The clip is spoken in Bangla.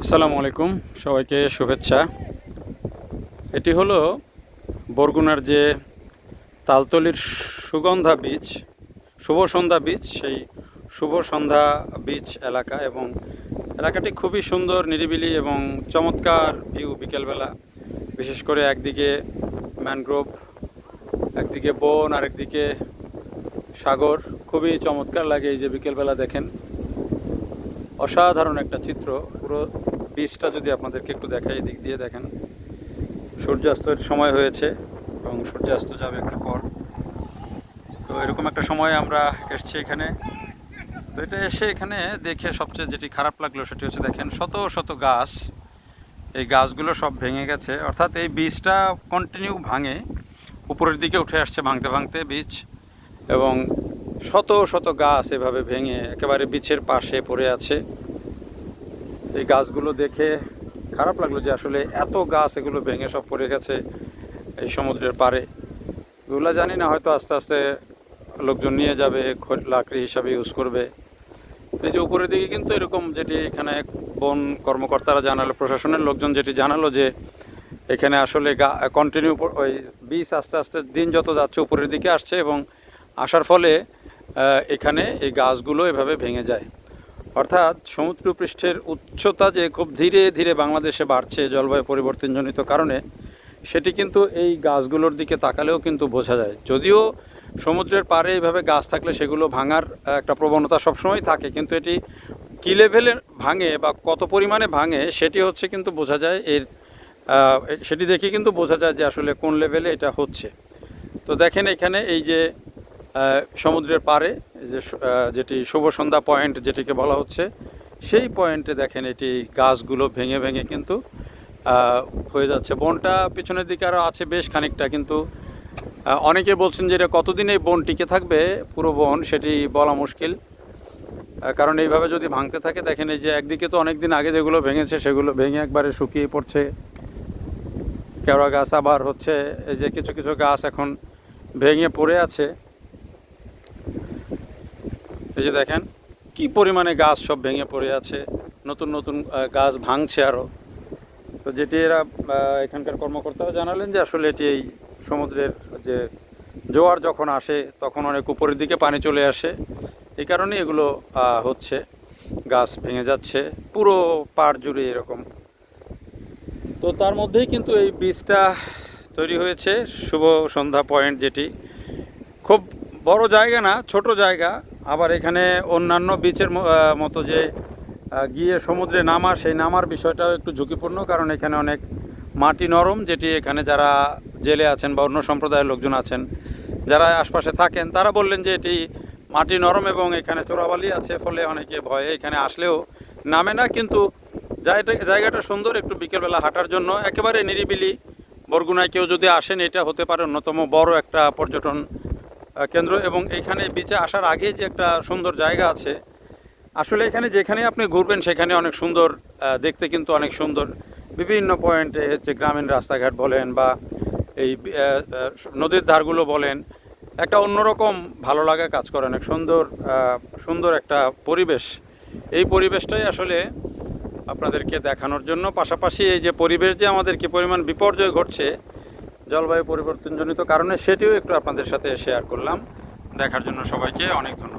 আসসালামু আলাইকুম, সবাইকে শুভেচ্ছা। এটি হলো বরগুনার যে তালতলির সুগন্ধা বীচ, শুভ সন্ধ্যা বীচ, সেই শুভ সন্ধ্যা বীচ এলাকা। এবং এলাকাটি খুবই সুন্দর, নিরিবিলি এবং চমৎকার ভিউ বিকেলবেলা। বিশেষ করে একদিকে ম্যানগ্রোভ, একদিকে বন, আরেকদিকে সাগর। খুবই চমৎকার লাগে। এই যে বিকেলবেলা দেখেন, অসাধারণ একটা চিত্র। পুরো বীচটা যদি আপনাদেরকে একটু দেখাই, দিক দিয়ে দেখেন, সূর্যাস্তের সময় হয়েছে এবং সূর্যাস্ত যাবে একটু পর। তো এরকম একটা সময় আমরা এসছি এখানে। তো এটা এসে এখানে দেখে সবচেয়ে যেটি খারাপ লাগলো সেটি হচ্ছে, দেখেন শত শত গাছ, এই গাছগুলো সব ভেঙে গেছে। অর্থাৎ এই বীজটা কন্টিনিউ ভাঙে, উপরের দিকে উঠে আসছে ভাঙতে ভাঙতে বীজ, এবং শত শত গাছ এভাবে ভেঙে একেবারে বীচের পাশে পড়ে আছে। এই গাছগুলো দেখে খারাপ লাগলো যে আসলে এত গাছ এগুলো ভেঙে সব পড়ে গেছে এই সমুদ্রের পাড়ে। এগুলো জানি না, হয়তো আস্তে আস্তে লোকজন নিয়ে যাবে, লাকড়ি হিসাবে ইউজ করবে। এই যে উপরের দিকে কিন্তু এরকম, যেটি এখানে বন কর্মকর্তারা জানালো, প্রশাসনের লোকজন যেটি জানালো, যে এখানে আসলে কন্টিনিউ ওই বীজ আস্তে আস্তে দিন যত যাচ্ছে উপরের দিকে আসছে, এবং আসার ফলে এখানে এই গাছগুলো এভাবে ভেঙে যায়। অর্থাৎ সমুদ্রপৃষ্ঠের উচ্চতা যে খুব ধীরে ধীরে বাংলাদেশে বাড়ছে জলবায়ু পরিবর্তনজনিত কারণে, সেটি কিন্তু এই গাছগুলোর দিকে তাকালেও কিন্তু বোঝা যায়। যদিও সমুদ্রের পাড়ে এইভাবে গাছ থাকলে সেগুলো ভাঙার একটা প্রবণতা সবসময় থাকে, কিন্তু এটি কী লেভেলে ভাঙে বা কত পরিমাণে ভাঙে সেটি হচ্ছে কিন্তু বোঝা যায়। সেটি দেখে কিন্তু বোঝা যায় যে আসলে কোন লেভেলে এটা হচ্ছে। তো দেখেন এখানে এই যে সমুদ্রের পাড়ে যে যেটি শুভ সন্ধ্যা পয়েন্ট যেটিকে বলা হচ্ছে, সেই পয়েন্টে দেখেন এটি গাছগুলো ভেঙে ভেঙে কিন্তু হয়ে যাচ্ছে। বনটা পিছনের দিকে আরও আছে বেশ খানিকটা, কিন্তু অনেকে বলছেন যে এটা কতদিন এই বন টিকে থাকবে, পুরো বন, সেটি বলা মুশকিল। কারণ এইভাবে যদি ভাঙতে থাকে, দেখেন এই যে একদিকে তো অনেক দিন আগে যেগুলো ভেঙেছে সেগুলো ভেঙে একবারে শুকিয়ে পড়ছে, কেওড়া গাছ, আবার হচ্ছে এই যে কিছু কিছু গাছ এখন ভেঙে পড়ে আছে। এই যে দেখেন কি পরিমাণে গাছ সব ভেঙে পড়ে আছে, নতুন নতুন গাছ ভাঙছে আরও। তো যেটি এরা এখানকার কর্মকর্তারা জানালেন যে আসলে এটি এই সমুদ্রের যে জোয়ার যখন আসে তখন অনেক উপরের দিকে পানি চলে আসে, এই কারণে এগুলো হচ্ছে, গাছ ভেঙে যাচ্ছে পুরো পাড় জুড়ে এরকম। তো তার মধ্যেই কিন্তু এই বীজটা তৈরি হয়েছে, শুভ সন্ধ্যা পয়েন্ট, যেটি খুব বড় জায়গা না, ছোট জায়গা। আবার এখানে অন্যান্য বিচের মতো যে গিয়ে সমুদ্রে নামার, সেই নামার বিষয়টাও একটু ঝুঁকিপূর্ণ, কারণ এখানে অনেক মাটি নরম, যেটি এখানে যারা জেলে আছেন বা অন্য সম্প্রদায়ের লোকজন আছেন যারা আশপাশে থাকেন, তারা বললেন যে এটি মাটি নরম এবং এখানে চোরাবালি আছে, ফলে অনেকে ভয়ে এখানে আসলেও নামে না। কিন্তু জায়গাটা সুন্দর, একটু বিকেলবেলা হাঁটার জন্য একেবারে নিরিবিলি। বরগুনায় কেউ যদি আসেন, এটা হতে পারে অন্যতম বড় একটা পর্যটন কেন্দ্র। এবং এখানে বিচে আসার আগে যে একটা সুন্দর জায়গা আছে, আসলে এখানে যেখানে আপনি ঘুরবেন সেখানে অনেক সুন্দর, দেখতে কিন্তু অনেক সুন্দর। বিভিন্ন পয়েন্টে হচ্ছে গ্রামীণ রাস্তাঘাট বলেন বা এই নদীর ধারগুলো বলেন, একটা অন্যরকম ভালো লাগা কাজ করে, অনেক সুন্দর সুন্দর একটা পরিবেশ। এই পরিবেশটাই আসলে আপনাদেরকে দেখানোর জন্য, পাশাপাশি এই যে পরিবেশ যে আমাদের কী পরিমাণ বিপর্যয় ঘটছে জলবায়ু পরিবর্তনজনিত কারণে, সেটিও একটু আপনাদের সাথে শেয়ার করলাম। দেখার জন্য সবাইকে অনেক ধন্যবাদ।